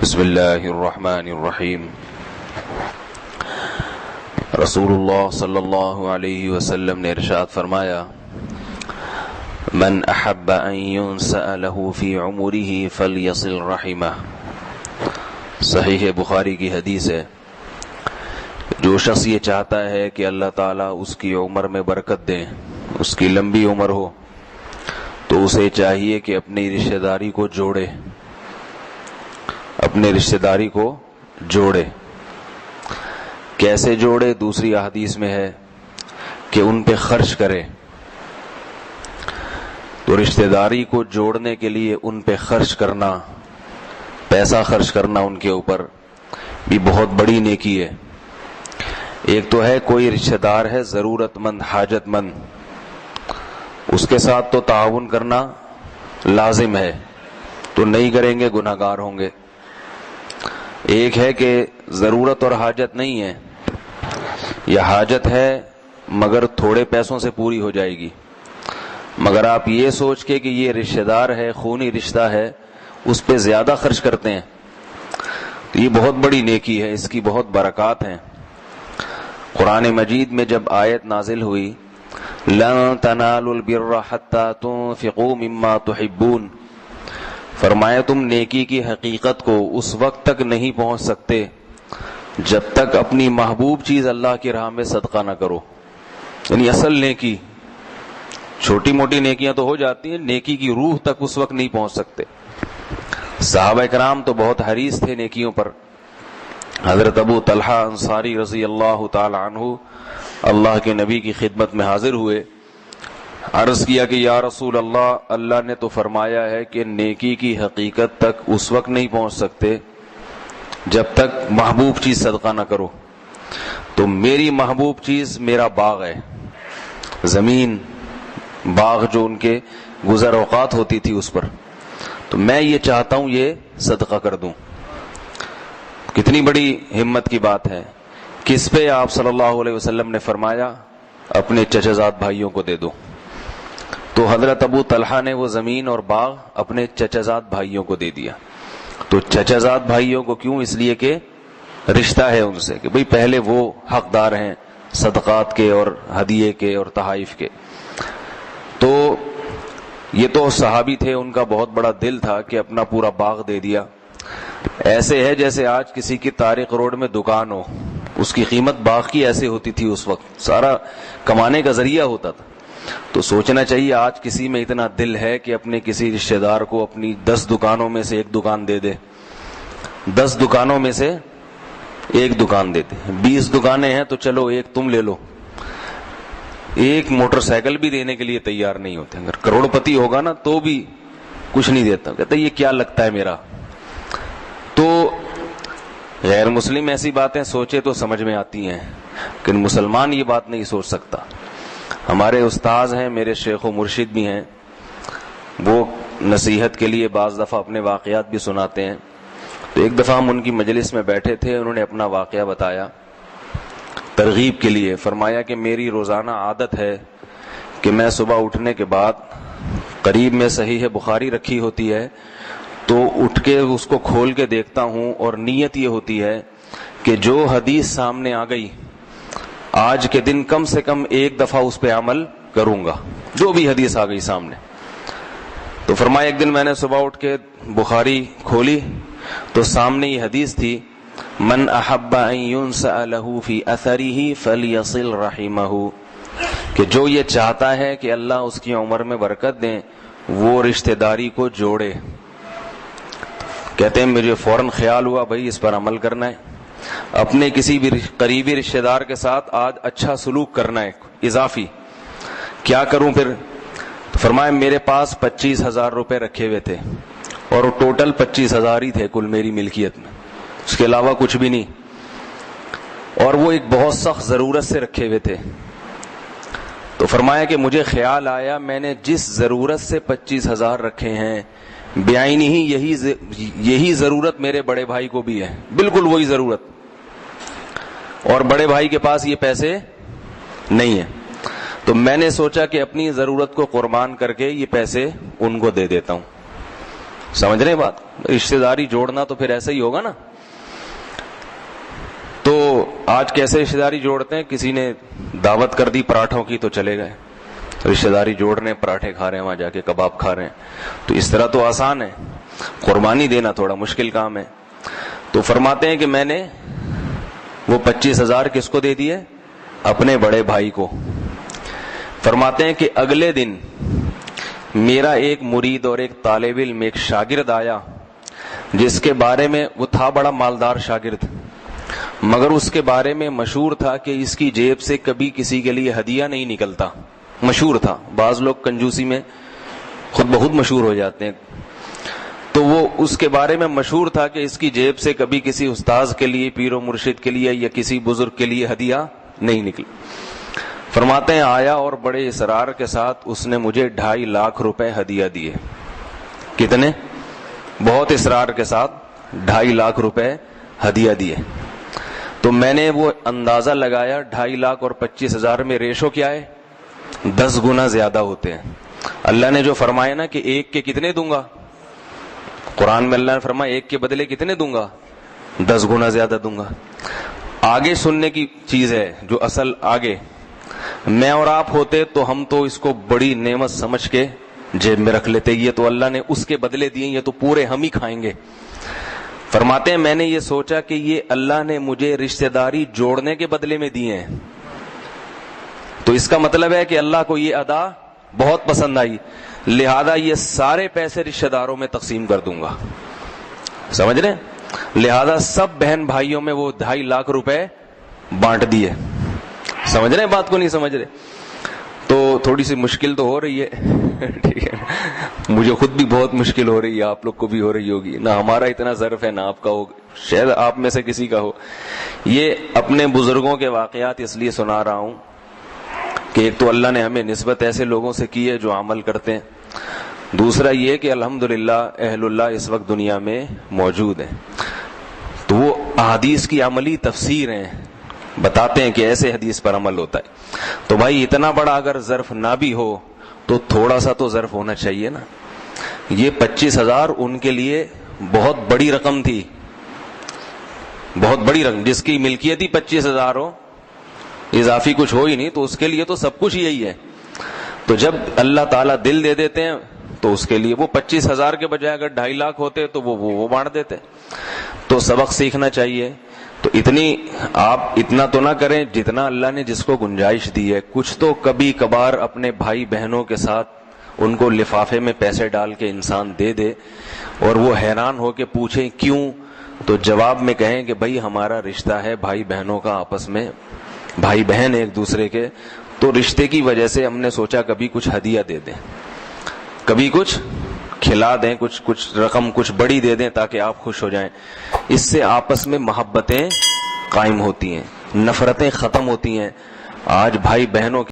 بسم اللہ الرحمن الرحیم۔ رسول اللہ صلی اللہ علیہ وسلم نے ارشاد فرمایا، من احب ان ينسأ له في عمره فليصل رحمه۔ صحیح بخاری کی حدیث ہے، جو شخص یہ چاہتا ہے کہ اللہ تعالیٰ اس کی عمر میں برکت دے، اس کی لمبی عمر ہو، تو اسے چاہیے کہ اپنی رشتہ داری کو جوڑے، اپنے رشتہ داری کو جوڑے۔ کیسے جوڑے؟ دوسری احادیث میں ہے کہ ان پہ خرچ کرے۔ تو رشتہ داری کو جوڑنے کے لیے ان پہ خرچ کرنا، پیسہ خرچ کرنا ان کے اوپر بھی بہت بڑی نیکی ہے۔ ایک تو ہے کوئی رشتہ دار ہے ضرورت مند، حاجت مند، اس کے ساتھ تو تعاون کرنا لازم ہے، تو نہیں کریں گے گناہ گار ہوں گے۔ ایک ہے کہ ضرورت اور حاجت نہیں ہے، یا حاجت ہے مگر تھوڑے پیسوں سے پوری ہو جائے گی، مگر آپ یہ سوچ کے کہ یہ رشتہ دار ہے، خونی رشتہ ہے، اس پہ زیادہ خرچ کرتے ہیں، تو یہ بہت بڑی نیکی ہے، اس کی بہت برکات ہیں۔ قرآن مجید میں جب آیت نازل ہوئی لَن تَنَالُوا الْبِرَّ حَتَّى تُنْفِقُوا مِمَّا تُحِبُّونَ، فرمایا تم نیکی کی حقیقت کو اس وقت تک نہیں پہنچ سکتے جب تک اپنی محبوب چیز اللہ کی راہ میں صدقہ نہ کرو۔ یعنی اصل نیکی، چھوٹی موٹی نیکیاں تو ہو جاتی ہیں، نیکی کی روح تک اس وقت نہیں پہنچ سکتے۔ صحابہ کرام تو بہت حریص تھے نیکیوں پر۔ حضرت ابو طلحہ انصاری رضی اللہ تعالی عنہ اللہ کے نبی کی خدمت میں حاضر ہوئے، عرض کیا کہ یا رسول اللہ، اللہ نے تو فرمایا ہے کہ نیکی کی حقیقت تک اس وقت نہیں پہنچ سکتے جب تک محبوب چیز صدقہ نہ کرو۔ تو میری محبوب چیز میرا باغ ہے، زمین، باغ جو ان کے گزر اوقات ہوتی تھی اس پر، تو میں یہ چاہتا ہوں یہ صدقہ کر دوں۔ کتنی بڑی ہمت کی بات ہے۔ کس پہ؟ آپ صلی اللہ علیہ وسلم نے فرمایا اپنے چچا زاد بھائیوں کو دے دو۔ تو حضرت ابو طلحہ نے وہ زمین اور باغ اپنے چچا زاد بھائیوں کو دے دیا۔ تو چچا زاد بھائیوں کو کیوں؟ اس لیے کہ رشتہ ہے ان سے، کہ بھئی پہلے وہ حقدار ہیں صدقات کے اور ہدیے کے اور تحائف کے۔ تو یہ تو صحابی تھے، ان کا بہت بڑا دل تھا کہ اپنا پورا باغ دے دیا۔ ایسے ہے جیسے آج کسی کی طارق روڈ میں دکان ہو، اس کی قیمت باغ کی ایسے ہوتی تھی، اس وقت سارا کمانے کا ذریعہ ہوتا تھا۔ تو سوچنا چاہیے آج کسی میں اتنا دل ہے کہ اپنے کسی رشتہ دار کو اپنی 10 دکانوں میں سے ایک دکان دے دے، 10 دکانوں میں سے ایک دکان دے دے۔ 20 دکانیں ہیں تو چلو ایک تم لے لو۔ ایک موٹر سائیکل بھی دینے کے لیے تیار نہیں ہوتے۔ اگر کروڑ پتی ہوگا نا تو بھی کچھ نہیں دیتا، کہتا یہ کیا لگتا ہے میرا۔ تو غیر مسلم ایسی باتیں سوچے تو سمجھ میں آتی ہیں، لیکن مسلمان یہ بات نہیں سوچ سکتا۔ ہمارے استاذ ہیں، میرے شیخ و مرشد بھی ہیں، وہ نصیحت کے لیے بعض دفعہ اپنے واقعات بھی سناتے ہیں۔ تو ایک دفعہ ہم ان کی مجلس میں بیٹھے تھے، انہوں نے اپنا واقعہ بتایا ترغیب کے لیے۔ فرمایا کہ میری روزانہ عادت ہے کہ میں صبح اٹھنے کے بعد قریب میں صحیح بخاری رکھی ہوتی ہے، تو اٹھ کے اس کو کھول کے دیکھتا ہوں، اور نیت یہ ہوتی ہے کہ جو حدیث سامنے آ گئی آج کے دن کم سے کم ایک دفعہ اس پہ عمل کروں گا، جو بھی حدیث آ گئی سامنے۔ تو فرمایا ایک دن میں نے صبح اٹھ کے بخاری کھولی تو سامنے یہ حدیث تھی، من احب ان ينسأ له في اثره فليصل رحمه، کہ جو یہ چاہتا ہے کہ اللہ اس کی عمر میں برکت دیں، وہ رشتہ داری کو جوڑے۔ کہتے ہیں مجھے فوراً خیال ہوا بھائی اس پر عمل کرنا ہے، اپنے کسی بھی قریبی رشتہ دار کے ساتھ آج اچھا سلوک کرنا ہے اضافی۔ کیا کروں پھر؟ تو فرمایا میرے پاس 25,000 روپے رکھے ہوئے تھے، اور ٹوٹل 25,000 ہی تھے کل میری ملکیت میں، اس کے علاوہ کچھ بھی نہیں، اور وہ ایک بہت سخت ضرورت سے رکھے ہوئے تھے۔ تو فرمایا کہ مجھے خیال آیا میں نے جس ضرورت سے 25,000 رکھے ہیں بیائی ہی یہی ضرورت میرے بڑے بھائی کو بھی ہے، بالکل وہی ضرورت، اور بڑے بھائی کے پاس یہ پیسے نہیں ہیں۔ تو میں نے سوچا کہ اپنی ضرورت کو قربان کر کے یہ پیسے ان کو دے دیتا ہوں۔ سمجھ رہے ہیں بات؟ رشتہ داری جوڑنا تو پھر ایسا ہی ہوگا نا. تو آج کیسے رشتہ داری جوڑتے ہیں؟ کسی نے دعوت کر دی پراٹھوں کی تو چلے گئے رشتہ داری جوڑنے, پراٹھے کھا رہے ہیں وہاں جا کے, کباب کھا رہے ہیں. تو اس طرح تو آسان ہے, قربانی دینا تھوڑا مشکل کام ہے. تو فرماتے ہیں کہ میں نے وہ 25,000 کس کو دے دیے؟ اپنے بڑے بھائی کو. فرماتے ہیں کہ اگلے دن میرا ایک مرید اور ایک طالب علم, ایک شاگرد آیا جس کے بارے میں, وہ تھا بڑا مالدار شاگرد, مگر اس کے بارے میں مشہور تھا کہ اس کی جیب سے کبھی کسی کے لیے ہدیہ نہیں نکلتا. مشہور تھا, بعض لوگ کنجوسی میں خود بخود مشہور ہو جاتے ہیں. تو وہ اس کے بارے میں مشہور تھا کہ اس کی جیب سے کبھی کسی استاذ کے لیے, پیر و مرشد کے لیے یا کسی بزرگ کے لیے ہدیہ نہیں نکلی. فرماتے ہیں آیا اور بڑے اصرار کے ساتھ اس نے مجھے 2.5 لاکھ روپے ہدیہ دیے. کتنے؟ بہت اصرار کے ساتھ 2.5 لاکھ روپے ہدیہ دیے. تو میں نے وہ اندازہ لگایا, 2.5 لاکھ اور 25,000 میں ریشو کیا ہے؟ 10 گنا زیادہ ہوتے ہیں. اللہ نے جو فرمایا نا کہ ایک کے کتنے دوں گا, قرآن میں اللہ نے فرمایا ایک کے بدلے کتنے دوں گا؟ 10 گنا زیادہ دوں گا. آگے سننے کی چیز ہے جو اصل آگے. میں اور آپ ہوتے تو ہم تو اس کو بڑی نعمت سمجھ کے جیب میں رکھ لیتے, یہ تو اللہ نے اس کے بدلے دیے, یہ تو پورے ہم ہی کھائیں گے. فرماتے ہیں میں نے یہ سوچا کہ یہ اللہ نے مجھے رشتہ داری جوڑنے کے بدلے میں دیے ہیں, تو اس کا مطلب ہے کہ اللہ کو یہ ادا بہت پسند آئی, لہذا یہ سارے پیسے رشتہ داروں میں تقسیم کر دوں گا. سمجھ رہے ہیں؟ لہذا سب بہن بھائیوں میں وہ 2.5 لاکھ روپے بانٹ دیے. سمجھ رہے ہیں بات کو؟ نہیں سمجھ رہے تو تھوڑی سی مشکل تو ہو رہی ہے ٹھیک ہے, مجھے خود بھی بہت مشکل ہو رہی ہے, آپ لوگ کو بھی ہو رہی ہوگی. نہ ہمارا اتنا ظرف ہے نہ آپ کا ہو, شاید آپ میں سے کسی کا ہو. یہ اپنے بزرگوں کے واقعات اس لیے سنا رہا ہوں کہ ایک تو اللہ نے ہمیں نسبت ایسے لوگوں سے کی ہے جو عمل کرتے ہیں, دوسرا یہ کہ الحمدللہ اہل اللہ اس وقت دنیا میں موجود ہیں, تو وہ احادیث کی عملی تفسیر ہیں, بتاتے ہیں کہ ایسے حدیث پر عمل ہوتا ہے. تو بھائی اتنا بڑا اگر ظرف نہ بھی ہو تو تھوڑا سا تو ظرف ہونا چاہیے نا. یہ 25,000 ان کے لیے بہت بڑی رقم تھی, بہت بڑی رقم. جس کی ملکیت ہی 25,000 ہو, اضافی کچھ ہو ہی نہیں, تو اس کے لیے تو سب کچھ یہی ہے. تو جب اللہ تعالیٰ دل دے دیتے ہیں تو اس کے لیے وہ 25,000 کے بجائے اگر 2.5 لاکھ ہوتے تو وہ بانٹ دیتے. تو سبق سیکھنا چاہیے. تو آپ اتنا تو نہ کریں جتنا اللہ نے جس کو گنجائش دی ہے. کچھ تو کبھی کبھار اپنے بھائی بہنوں کے ساتھ ان کو لفافے میں پیسے ڈال کے انسان دے دے, اور وہ حیران ہو کے پوچھیں کیوں, تو جواب میں کہیں کہ بھائی ہمارا رشتہ ہے بھائی بہنوں کا, آپس میں بھائی بہن ایک دوسرے کے, تو رشتے کی وجہ سے ہم نے سوچا کبھی کچھ ہدیہ دے دیں, کبھی کچھ کھلا دیں, کچھ رقم کچھ بڑی دے دیں تاکہ آپ خوش ہو جائیں. اس سے آپس میں محبتیں قائم ہوتی ہیں, نفرتیں ختم ہوتی ہیں. آج بھائی بہنوں